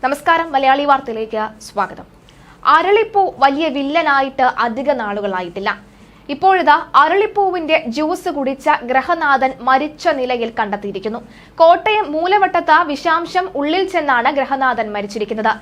നമസ്കാരം, മലയാളി വാർത്തയിലേക്ക് സ്വാഗതം. അരളിപ്പൂ വലിയ വില്ലനായിട്ട് അധിക നാളുകളായിട്ടില്ല. ഇപ്പോഴിതാ അരളിപ്പൂവിന്റെ ജ്യൂസ് കുടിച്ച ഗ്രഹനാഥൻ മരിച്ച നിലയിൽ കണ്ടെത്തിയിരിക്കുന്നു. കോട്ടയം മൂലവട്ടത്ത് വിഷാംശം ഉള്ളിൽ ചെന്നാണ് ഗ്രഹനാഥൻ മരിച്ചിരിക്കുന്നത്.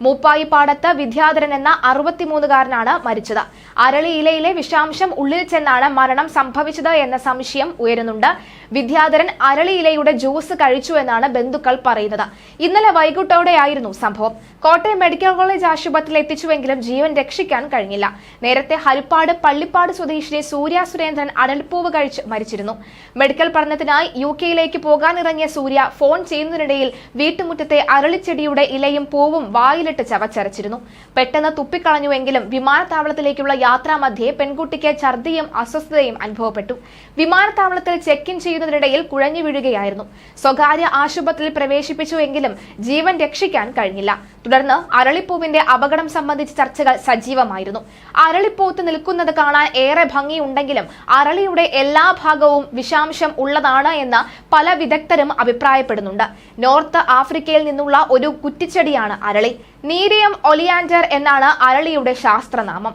മൂപ്പായിപ്പാടത്ത് വിദ്യാധരൻ എന്ന 63-കാരനാണ് മരിച്ചത്. അരളിയിലയിലെ വിഷാംശം ഉള്ളിൽ ചെന്നാണ് മരണം സംഭവിച്ചത് എന്ന സംശയം ഉയരുന്നുണ്ട്. വിദ്യാധരൻ അരളിയിലയുടെ ജ്യൂസ് കഴിച്ചു എന്നാണ് ബന്ധുക്കൾ പറയുന്നത്. ഇന്നലെ വൈകിട്ടോടെയായിരുന്നു സംഭവം. കോട്ടയം മെഡിക്കൽ കോളേജ് ആശുപത്രിയിൽ എത്തിച്ചുവെങ്കിലും ജീവൻ രക്ഷിക്കാൻ കഴിഞ്ഞില്ല. നേരത്തെ ഹരിപ്പാട് പള്ളിപ്പാട് സ്വദേശിനി സൂര്യ സുരേന്ദ്രൻ അരളിപ്പൂവ് കഴിച്ച് മരിച്ചിരുന്നു. മെഡിക്കൽ പഠനത്തിനായി UK-യിലേക്ക് പോകാനിറങ്ങിയ സൂര്യ ഫോൺ ചെയ്യുന്നതിനിടയിൽ വീട്ടുമുറ്റത്തെ അരളിച്ചെടിയുടെ ഇലയും പൂവും വായിലിട്ട് ചവച്ചരച്ചിരുന്നു. പെട്ടെന്ന് തുപ്പിക്കളഞ്ഞുവെങ്കിലും വിമാനത്താവളത്തിലേക്കുള്ള യാത്രാമധ്യേ പെൺകുട്ടിക്ക് ഛർദിയും അസ്വസ്ഥതയും അനുഭവപ്പെട്ടു. വിമാനത്താവളത്തിൽ ചെക്ക് ഇൻ ചെയ്യുന്നതിനിടയിൽ കുഴഞ്ഞു വീഴുകയായിരുന്നു. സ്വകാര്യ ആശുപത്രിയിൽ പ്രവേശിപ്പിച്ചുവെങ്കിലും ജീവൻ രക്ഷിക്കാൻ കഴിഞ്ഞില്ല. തുടർന്ന് അരളിപ്പൂവിന്റെ അപകടം സംബന്ധിച്ച ചർച്ചകൾ സജീവമായിരുന്നു. അരളിപ്പൂത്ത് നിൽക്കുന്നത് കാണാൻ ഏറെ ഭംഗിയുണ്ടെങ്കിലും അരളിയുടെ എല്ലാ ഭാഗവും വിഷാംശം ഉള്ളതാണ് എന്ന് പല വിദഗ്ധരും അഭിപ്രായപ്പെടുന്നുണ്ട്. നോർത്ത് ആഫ്രിക്കയിൽ നിന്നുള്ള ഒരു കുറ്റിച്ചെടിയാണ് അരളി. നീരിയം ഒലിയാൻഡർ എന്നാണ് അരളിയുടെ ശാസ്ത്രനാമം.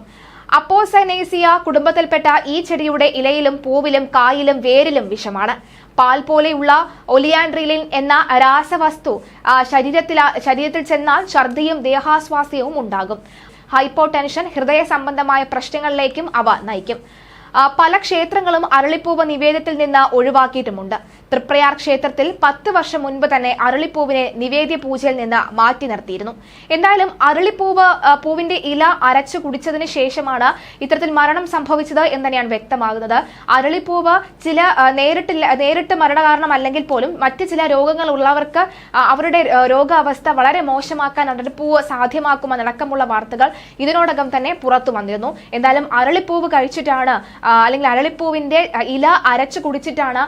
അപ്പോസൈനേസിയ കുടുംബത്തിൽപ്പെട്ട ഈ ചെടിയുടെ ഇലയിലും പൂവിലും കായിലും വേരിലും വിഷമാണ്. പാൽ പോലെയുള്ള ഒലിയാൻഡ്രിലിൻ എന്ന രാസവസ്തു ശരീരത്തിൽ ചെന്നാൽ ഛർദിയും ദേഹാസ്വാസ്യവും ഉണ്ടാകും. ഹൈപ്പോടെൻഷൻ, ഹൃദയ സംബന്ധമായ പ്രശ്നങ്ങളിലേക്കും അവ നയിക്കും. പല ക്ഷേത്രങ്ങളും അരളിപ്പൂവ് നിവേദ്യത്തിൽ നിന്ന് ഒഴിവാക്കിയിട്ടുമുണ്ട്. തൃപ്രയാർ ക്ഷേത്രത്തിൽ 10 വർഷം മുൻപ് തന്നെ അരളിപ്പൂവിനെ നിവേദ്യ പൂജയിൽ നിന്ന് മാറ്റി നിർത്തിയിരുന്നു. എന്തായാലും പൂവിന്റെ ഇല അരച്ചു കുടിച്ചതിന് ശേഷമാണ് ഇത്തരത്തിൽ മരണം സംഭവിച്ചത് എന്ന് തന്നെയാണ് വ്യക്തമാകുന്നത്. അരളിപ്പൂവ് ചില നേരിട്ട് മരണകാരണം അല്ലെങ്കിൽ പോലും മറ്റ് ചില രോഗങ്ങൾ ഉള്ളവർക്ക് അവരുടെ രോഗാവസ്ഥ വളരെ മോശമാക്കാൻ അരളിപ്പൂവ് സാധ്യമാക്കുമെന്നടക്കമുള്ള വാർത്തകൾ ഇതിനോടകം തന്നെ പുറത്തു വന്നിരുന്നു. എന്തായാലും അരളിപ്പൂവ് കഴിച്ചിട്ടാണ് അല്ലെങ്കിൽ അരളിപ്പൂവിന്റെ ഇല അരച്ചു കുടിച്ചിട്ടാണ്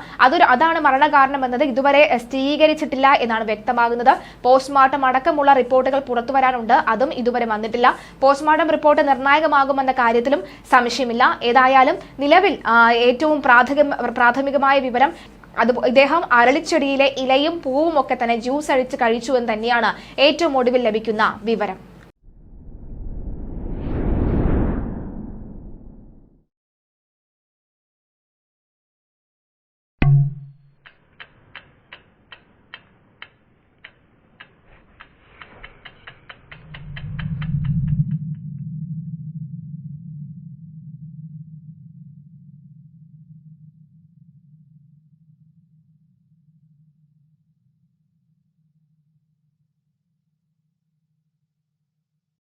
അതാണ് മരണകാരണം എന്നത് ഇതുവരെ സ്ഥിരീകരിച്ചിട്ടില്ല എന്നാണ് വ്യക്തമാകുന്നത്. പോസ്റ്റ്മോർട്ടം അടക്കമുള്ള റിപ്പോർട്ടുകൾ പുറത്തു വരാനുണ്ട്. അതും ഇതുവരെ വന്നിട്ടില്ല. പോസ്റ്റ്മോർട്ടം റിപ്പോർട്ട് നിർണായകമാകുമെന്ന കാര്യത്തിലും സംശയമില്ല. ഏതായാലും നിലവിൽ ഏറ്റവും പ്രാഥമികമായ വിവരം ഇദ്ദേഹം അരളിച്ചെടിയിലെ ഇലയും പൂവും ഒക്കെ തന്നെ ജ്യൂസ് അടിച്ച് കഴിച്ചു എന്ന് തന്നെയാണ് ഏറ്റവും ഒടുവിൽ ലഭിക്കുന്ന വിവരം.